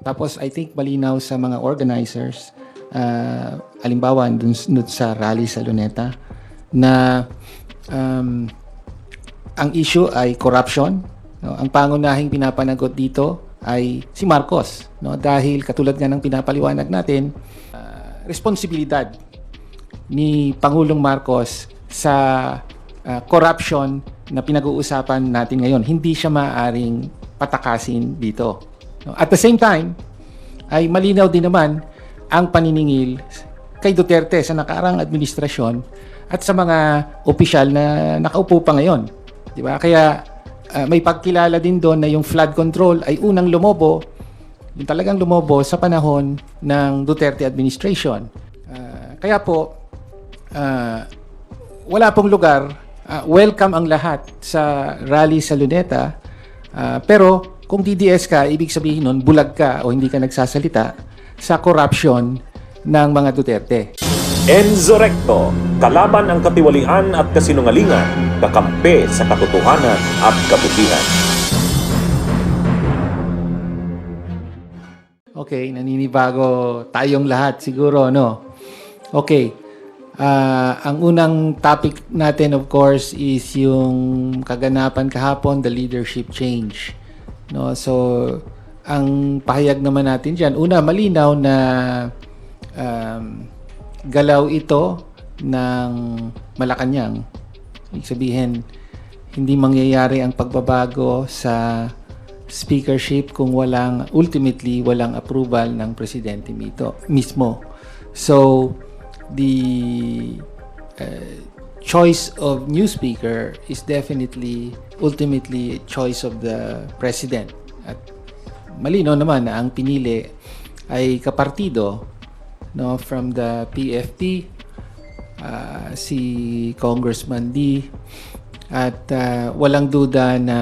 Tapos I think malinaw sa mga organizers, halimbawa dun sa rally sa Luneta, na ang issue ay corruption. No? Ang pangunahing pinapanagot dito ay si Marcos. No? Dahil katulad nga ng pinapaliwanag natin, responsibilidad ni Pangulong Marcos sa corruption na pinag-uusapan natin ngayon. Hindi siya maaaring patakasin dito. No? At the same time, ay malinaw din naman ang paniningil kay Duterte sa nakaraang administrasyon at sa mga opisyal na nakaupo pa ngayon. Di ba? Kaya may pagkilala din doon na yung flood control ay unang lumobo, yung talagang lumobo sa panahon ng Duterte administration. Kaya po, wala pong lugar, welcome ang lahat sa rally sa Luneta, pero kung DDS ka, ibig sabihin nun, bulag ka o hindi ka nagsasalita sa corruption ng mga Duterte. Enzo Recto, kalaban ang katiwalian at kasinungalingan, kakampi sa katotohanan at kabutihan. Okay, naninibago tayong lahat siguro, no? Okay. Ang unang topic natin, of course, is yung kaganapan kahapon, the leadership change. No? So, ang pahayag naman natin dyan, una, malinaw na galaw ito ng Malacanang. Ibig sabihin, hindi mangyayari ang pagbabago sa speakership kung ultimately, walang approval ng presidente mismo. So, the choice of new speaker is definitely, ultimately, a choice of the president. At malino naman na ang pinili ay kapartido, no, from the PFP, si Congressman D, at walang duda na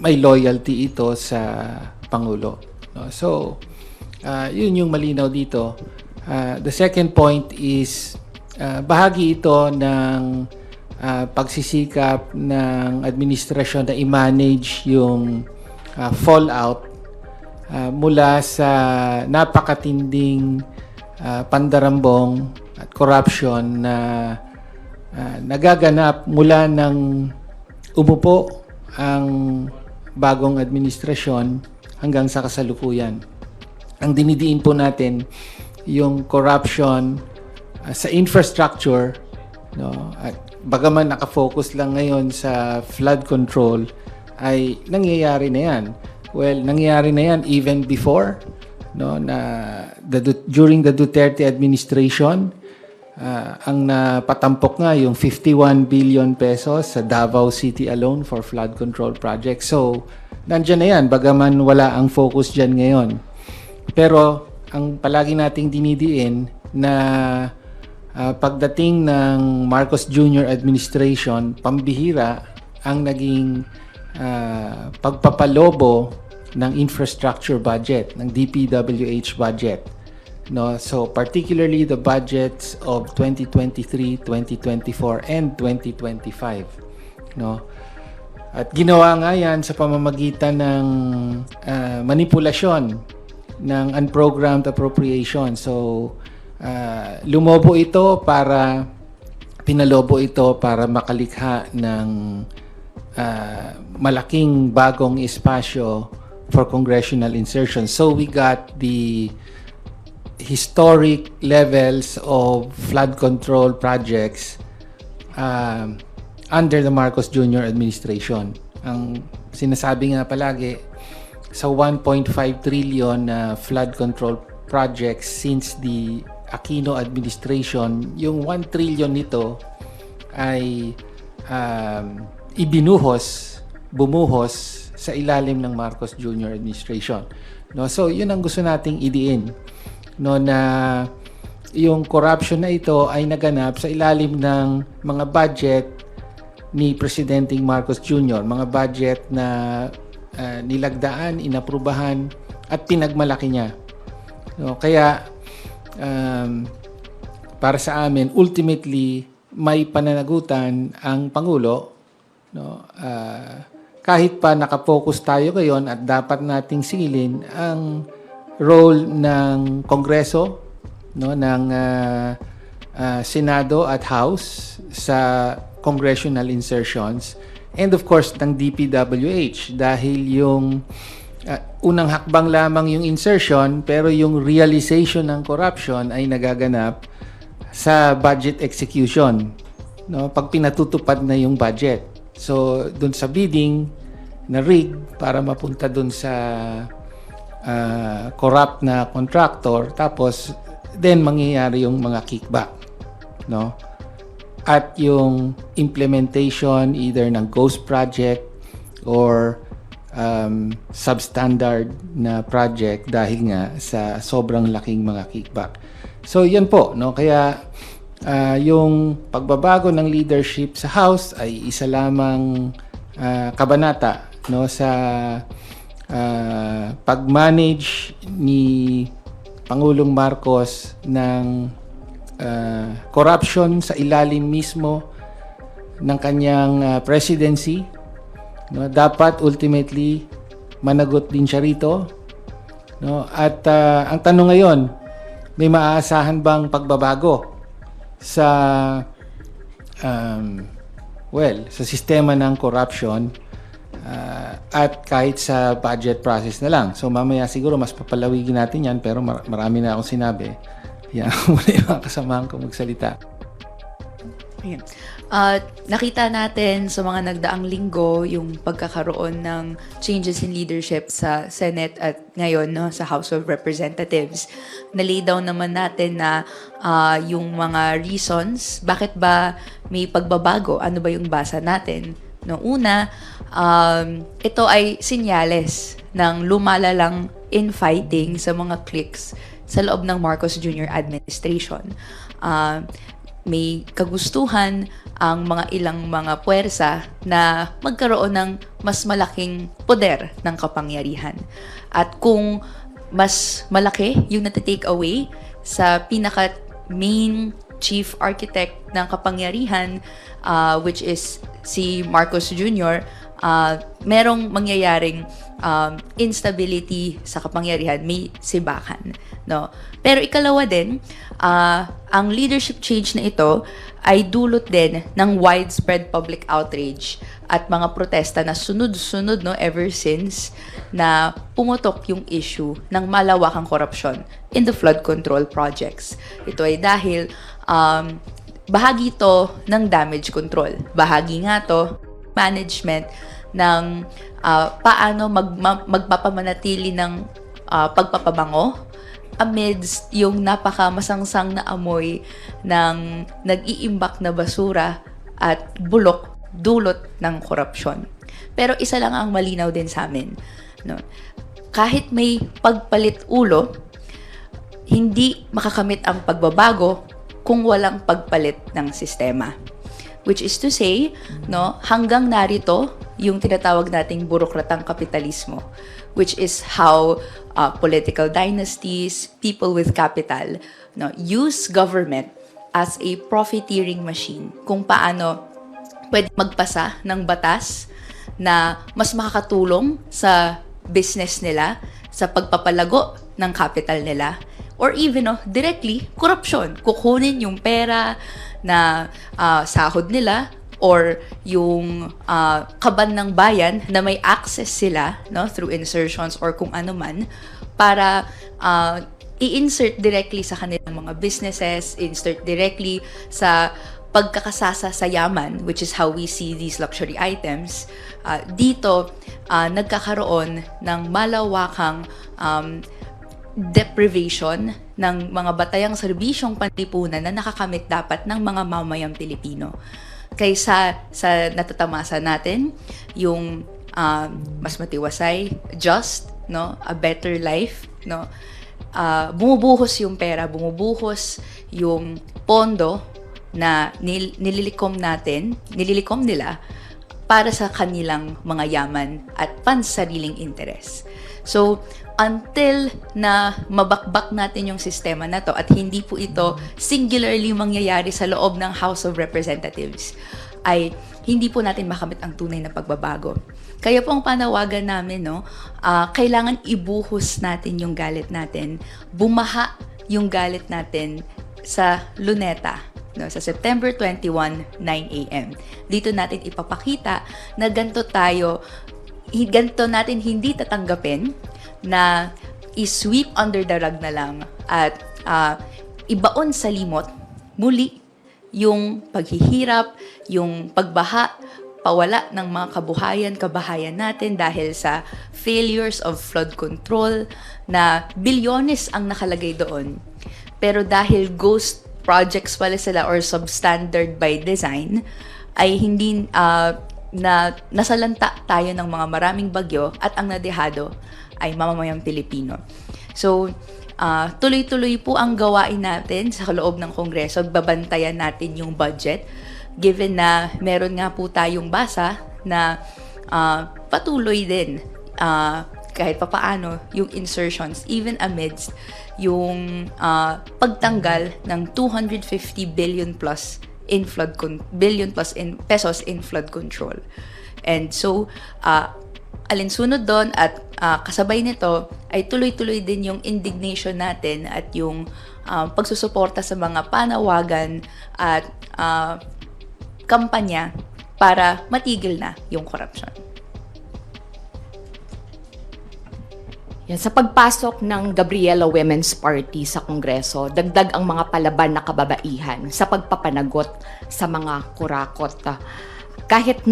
may loyalty ito sa Pangulo. No? So, yun yung malinaw dito. The second point is bahagi ito ng pagsisikap ng administrasyon na i-manage yung fallout mula sa napakatinding pandarambong at corruption na nagaganap mula ng umupo ang bagong administrasyon hanggang sa kasalukuyan. Ang dinidiin po natin yung corruption sa infrastructure, no, at bagaman nakafocus lang ngayon sa flood control, ay nangyayari na yan. Well, nangyayari na yan even before, no, during the Duterte administration, ang napatampok nga yung 51 billion pesos sa Davao City alone for flood control project. So, nandyan na yan, bagaman wala ang focus dyan ngayon. Pero, ang palagi nating dinidiin na pagdating ng Marcos Jr. administration, pambihira ang naging pagpapalobo ng infrastructure budget, ng DPWH budget. No, so particularly the budgets of 2023, 2024 and 2025, no. At ginawa nga yan sa pamamagitan ng manipulation ng unprogrammed appropriation. So pinalobo ito para makalikha ng malaking bagong espasyo for congressional insertion. So we got the historic levels of flood control projects under the Marcos Jr. administration. Ang sinasabi nga palagi, sa 1.5 trillion na flood control projects since the Aquino administration, yung 1 trillion nito ay bumuhos sa ilalim ng Marcos Jr. administration. No, so yun ang gusto nating idiin, no, na yung corruption na ito ay naganap sa ilalim ng mga budget ni Presidenteng Marcos Jr., mga budget na nilagdaan, inaprubahan at pinagmalaki niya. No, kaya para sa amin, ultimately may pananagutan ang Pangulo, no, kahit pa nakafocus tayo ngayon at dapat nating singilin ang role ng Kongreso, no, ng Senado at House sa congressional insertions, and of course ng DPWH, dahil yung unang hakbang lamang yung insertion, pero yung realization ng corruption ay nagaganap sa budget execution, no, pag pinatutupad na yung budget. So dun sa bidding na rig para mapunta dun sa corrupt na contractor, tapos then mangyayari yung mga kickback, no, at yung implementation either ng ghost project or substandard na project dahil nga sa sobrang laking mga kickback. So yan po, no, kaya yung pagbabago ng leadership sa House ay isa lamang kabanata, no, sa pag-manage ni Pangulong Marcos ng corruption sa ilalim mismo ng kanyang presidency, no. Dapat ultimately managot din siya rito, no, at ang tanong ngayon, may maaasahan bang pagbabago sa sa sistema ng corruption at kahit sa budget process na lang. So mamaya siguro mas papalawigin natin yan, pero marami na akong sinabi. Yan muna yung mga kasamahan ko magsalita. Ayan. Nakita natin sa mga nagdaang linggo yung pagkakaroon ng changes in leadership sa Senate at ngayon, no, sa House of Representatives. Na-lay down naman natin na yung mga reasons, bakit ba may pagbabago, ano ba yung basa natin. No, una, ito ay sinyales ng lumalalang infighting sa mga cliques sa loob ng Marcos Jr. administration. May kagustuhan ang mga ilang mga puwersa na magkaroon ng mas malaking poder ng kapangyarihan. At kung mas malaki yung natitake away sa pinaka main chief architect ng kapangyarihan, which is si Marcos Jr., merong mangyayaring instability sa kapangyarihan, may sibakan, no? Pero ikalawa din, ang leadership change na ito ay dulot din ng widespread public outrage at mga protesta na sunod-sunod, no, ever since na pumutok yung issue ng malawakang korupsyon in the flood control projects. Ito ay dahil bahagi ito ng damage control. Bahagi nga to management ng paano magpapamanatili ng pagpapabango amidst yung napakamasangsang na amoy ng nag-iimbak na basura at bulok dulot ng korupsyon. Pero isa lang ang malinaw din sa amin, no? Kahit may pagpalit ulo, hindi makakamit ang pagbabago kung walang pagpalit ng sistema. Which is to say, no, hanggang narito yung tinatawag nating burokratang kapitalismo, which is how political dynasties, people with capital, no, use government as a profiteering machine. Kung paano pwede magpasa ng batas na mas makakatulong sa business nila, sa pagpapalago ng capital nila, or even directly, korupsyon. Kukunin yung pera na sahod nila or yung kaban ng bayan na may access sila, no, through insertions or kung ano man, para i-insert directly sa kanilang mga businesses, insert directly sa pagkakasasa sa yaman, which is how we see these luxury items. Dito, nagkakaroon ng malawakang deprivation ng mga batayang serbisyong panlipunan na nakakamit dapat ng mga mamayang Pilipino. Kaysa sa natatamasa natin, yung mas matiwasay, just, no, a better life, no, bumubuhos yung pera, bumubuhos yung pondo na nililikom nila para sa kanilang mga yaman at pansariling interes. So, until na mabakbak natin yung sistema na to at hindi po ito singularly mangyayari sa loob ng House of Representatives, ay hindi po natin makamit ang tunay na pagbabago. Kaya po ang panawagan namin, kailangan ibuhos natin yung galit natin, bumaha yung galit natin sa Luneta, sa September 21, 9 a.m. Dito natin ipapakita na ganito natin hindi tatanggapin na i-sweep under the rug na lang at ibaon sa limot muli yung paghihirap, yung pagbaha, pawala ng mga kabahayan natin dahil sa failures of flood control na bilyones ang nakalagay doon. Pero dahil ghost projects pala sila or substandard by design, ay hindi nasalanta tayo ng mga maraming bagyo at ang nadehado ay mamamayang Pilipino. So, tuloy-tuloy po ang gawain natin sa loob ng Kongreso. Babantayan natin yung budget given na meron nga po tayong basa na patuloy din kahit papaano yung insertions even amidst yung pagtanggal ng 250 billion plus in pesos in flood control. And so alinsunod doon at kasabay nito ay tuloy-tuloy din yung indignation natin at yung pagsusuporta sa mga panawagan at kampanya para matigil na yung corruption. Yan, sa pagpasok ng Gabriela Women's Party sa Kongreso, dagdag ang mga palaban na kababaihan sa pagpapanagot sa mga kurakot. Kahit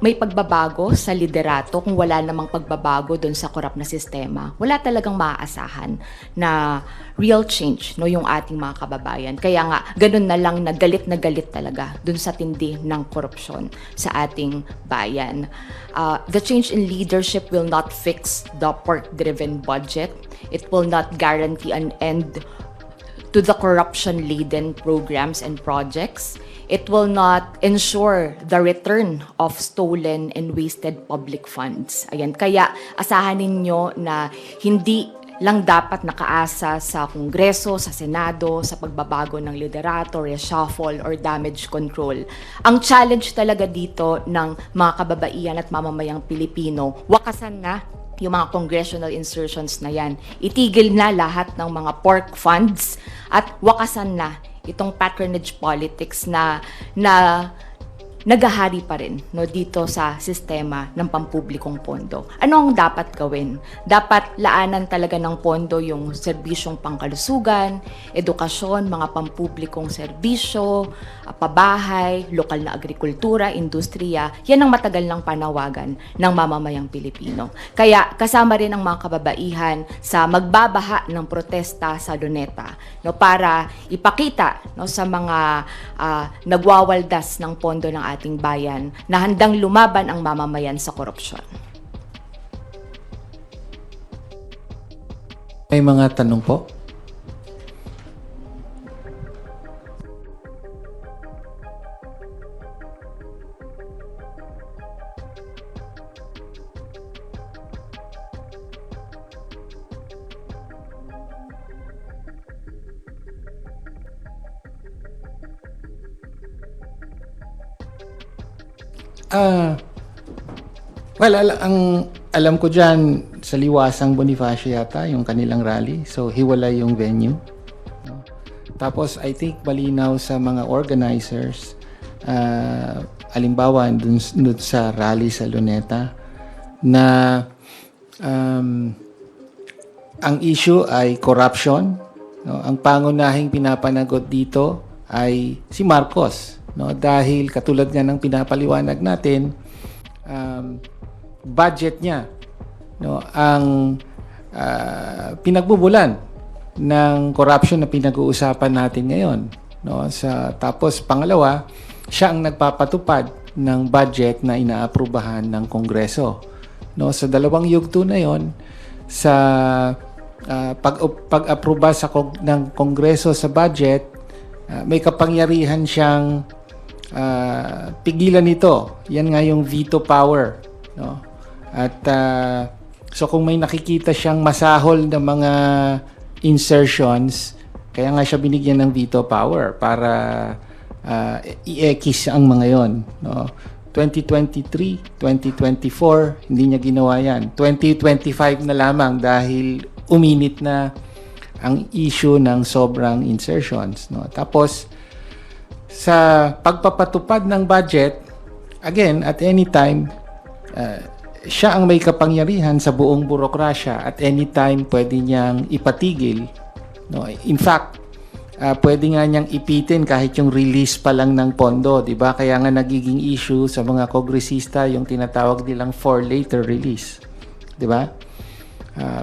may pagbabago sa liderato, kung wala namang pagbabago doon sa korap na sistema, wala talagang maaasahan na real change yung ating mga kababayan. Kaya nga, ganun na lang na galit talaga doon sa tindi ng korupsyon sa ating bayan. The change in leadership will not fix the pork-driven budget. It will not guarantee an end to the corruption-laden programs and projects. It will not ensure the return of stolen and wasted public funds. Ayan, kaya asahan ninyo na hindi lang dapat nakaasa sa Kongreso, sa Senado, sa pagbabago ng liderato, reshuffle, or damage control. Ang challenge talaga dito ng mga kababaihan at mamamayang Pilipino, wakasan na yung mga congressional insertions na yan. Itigil na lahat ng mga pork funds at wakasan na itong patronage politics na nagahari pa rin dito sa sistema ng pampublikong pondo. Ano ang dapat gawin? Dapat laanan talaga ng pondo yung serbisyong pangkalusugan, edukasyon, mga pampublikong serbisyo, pabahay, lokal na agrikultura, industriya. Yan ang matagal ng panawagan ng mamamayang Pilipino. Kaya kasama rin ang mga kababaihan sa magbabaha ng protesta sa Luneta para ipakita sa mga nagwawaldas ng pondo ng ating bayan na handang lumaban ang mamamayan sa korupsyon. May mga tanong po? Ang alam ko dyan, sa Liwasang Bonifacio yata, yung kanilang rally. So, hiwalay yung venue. No? Tapos, I think, malinaw sa mga organizers, alimbawa, dun sa rally sa Luneta, na ang issue ay corruption. No? Ang pangunahing pinapanagot dito ay si Marcos. No, dahil katulad nga ng pinapaliwanag natin, budget niya ang pinagbubulan ng corruption na pinag-uusapan natin ngayon. Tapos pangalawa, siya ang nagpapatupad ng budget na inaaprubahan ng Kongreso. Sa dalawang yugto na yon, sa pag-aproba ng Kongreso sa budget, may kapangyarihan siyang pigilan ito. Yan nga yung veto power. At so kung may nakikita siyang masahol na mga insertions, kaya nga siya binigyan ng veto power para i-ekis ang mga yon, no? 2023, 2024, hindi niya ginawa yan. 2025 na lamang dahil uminit na ang issue ng sobrang insertions, no? Tapos, sa pagpapatupad ng budget, again, at any time, siya ang may kapangyarihan sa buong burokrasya. At any time, pwede niyang ipatigil, no? In fact, pwede nga niyang ipitin kahit yung release pa lang ng pondo, di ba? Kaya nga nagiging issue sa mga kongresista yung tinatawag nilang for later release, di ba?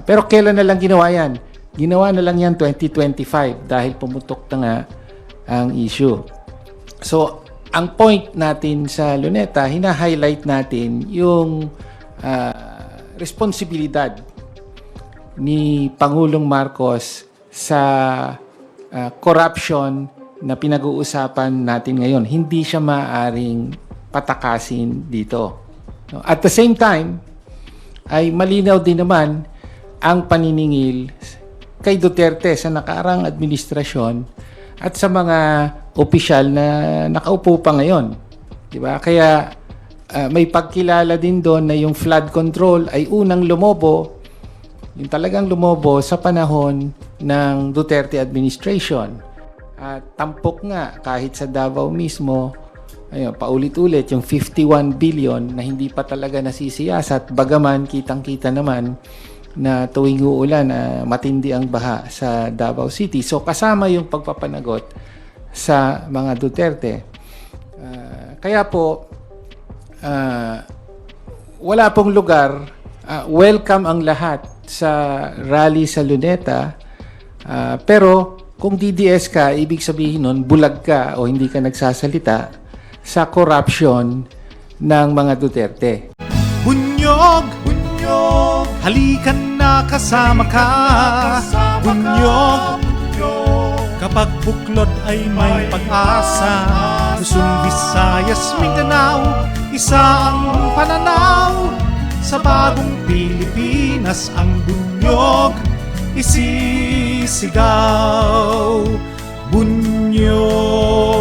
Pero kailan na lang ginawa yan? Ginawa na lang yan 2025 dahil pumutok na nga ang issue. So, ang point natin sa Luneta, hina-highlight natin yung responsibilidad ni Pangulong Marcos sa corruption na pinag-uusapan natin ngayon. Hindi siya maaaring patakasin dito. No? At the same time, ay malinaw din naman ang paniningil kay Duterte sa nakaarang administrasyon at sa mga opisyal na nakaupo pa ngayon. Diba? Kaya may pagkilala din doon na yung flood control ay unang lumobo, yung talagang lumobo sa panahon ng Duterte administration. At tampok nga kahit sa Davao mismo, ayun, paulit-ulit yung 51 billion na hindi pa talaga nasisiyasat, bagaman kitang-kita naman na tuwing uulan matindi ang baha sa Davao City. So kasama yung pagpapanagot sa mga Duterte. Kaya po, wala pong lugar, welcome ang lahat sa rally sa Luneta, pero kung DDS ka, ibig sabihin nun, bulag ka o hindi ka nagsasalita sa corruption ng mga Duterte. Bunyog, bunyog, halikan na kasama ka. Bunyog, kapag buklod ay may pag-asa. Luzon, Visayas, Mindanao, isa ang pananaw. Sa bagong Pilipinas ang bunyog isisigaw. Bunyog.